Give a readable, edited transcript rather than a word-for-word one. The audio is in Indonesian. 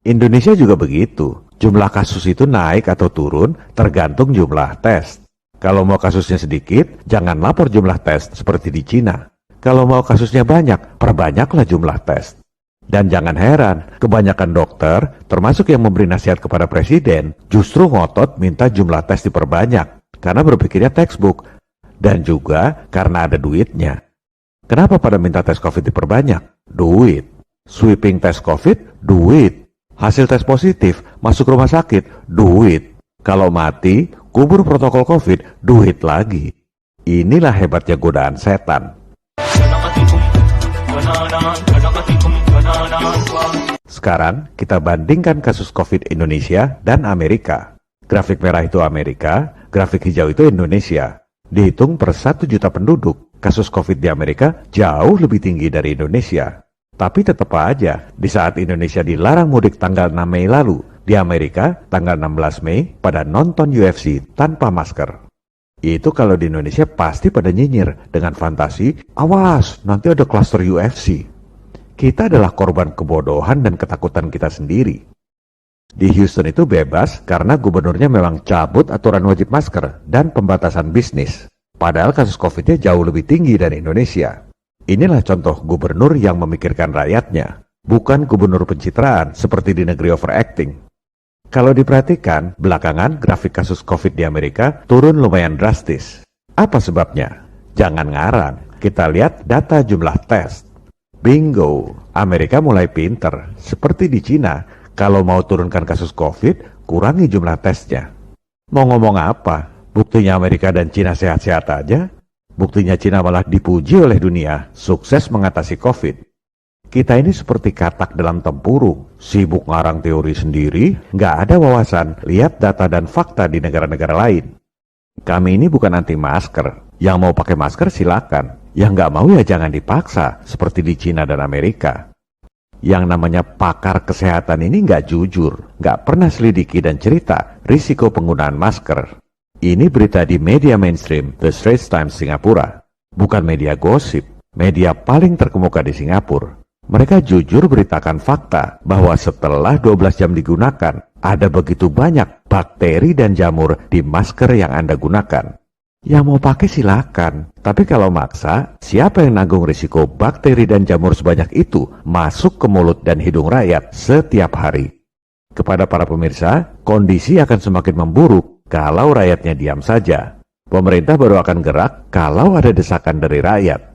Indonesia juga begitu. Jumlah kasus itu naik atau turun tergantung jumlah tes. Kalau mau kasusnya sedikit, jangan lapor jumlah tes seperti di Cina. Kalau mau kasusnya banyak, perbanyaklah jumlah tes. Dan jangan heran, kebanyakan dokter, termasuk yang memberi nasihat kepada presiden, justru ngotot minta jumlah tes diperbanyak, karena berpikirnya textbook. Dan juga karena ada duitnya. Kenapa pada minta tes COVID diperbanyak? Duit. Sweeping tes COVID? Duit. Hasil tes positif, masuk rumah sakit? Duit. Kalau mati, kubur protokol COVID? Duit lagi. Inilah hebatnya godaan setan. Sekarang kita bandingkan kasus COVID Indonesia dan Amerika. Grafik merah itu Amerika, grafik hijau itu Indonesia. Dihitung per 1 juta penduduk, kasus COVID di Amerika jauh lebih tinggi dari Indonesia. Tapi tetap aja, di saat Indonesia dilarang mudik tanggal 6 Mei lalu, di Amerika tanggal 16 Mei pada nonton UFC tanpa masker. Itu kalau di Indonesia pasti pada nyinyir dengan fantasi, awas nanti ada klaster UFC. Kita adalah korban kebodohan dan ketakutan kita sendiri. Di Houston itu bebas karena gubernurnya memang cabut aturan wajib masker dan pembatasan bisnis. Padahal kasus COVID-nya jauh lebih tinggi dari Indonesia. Inilah contoh gubernur yang memikirkan rakyatnya, bukan gubernur pencitraan seperti di negeri overacting. Kalau diperhatikan, belakangan grafik kasus COVID di Amerika turun lumayan drastis. Apa sebabnya? Jangan ngarang, kita lihat data jumlah tes. Bingo, Amerika mulai pinter. Seperti di Cina, kalau mau turunkan kasus COVID, kurangi jumlah tesnya. Mau ngomong apa? Buktinya Amerika dan Cina sehat-sehat aja. Buktinya Cina malah dipuji oleh dunia, sukses mengatasi COVID. Kita ini seperti katak dalam tempurung, sibuk ngarang teori sendiri, nggak ada wawasan, lihat data dan fakta di negara-negara lain. Kami ini bukan anti masker, yang mau pakai masker silakan, yang nggak mau ya jangan dipaksa, seperti di Cina dan Amerika. Yang namanya pakar kesehatan ini nggak jujur, nggak pernah selidiki dan cerita risiko penggunaan masker. Ini berita di media mainstream, The Straits Times Singapura, bukan media gosip, media paling terkemuka di Singapura. Mereka jujur beritakan fakta bahwa setelah 12 jam digunakan, ada begitu banyak bakteri dan jamur di masker yang Anda gunakan. Yang mau pakai silakan, tapi kalau maksa, siapa yang nanggung risiko bakteri dan jamur sebanyak itu masuk ke mulut dan hidung rakyat setiap hari? Kepada para pemirsa, kondisi akan semakin memburuk kalau rakyatnya diam saja. Pemerintah baru akan gerak kalau ada desakan dari rakyat.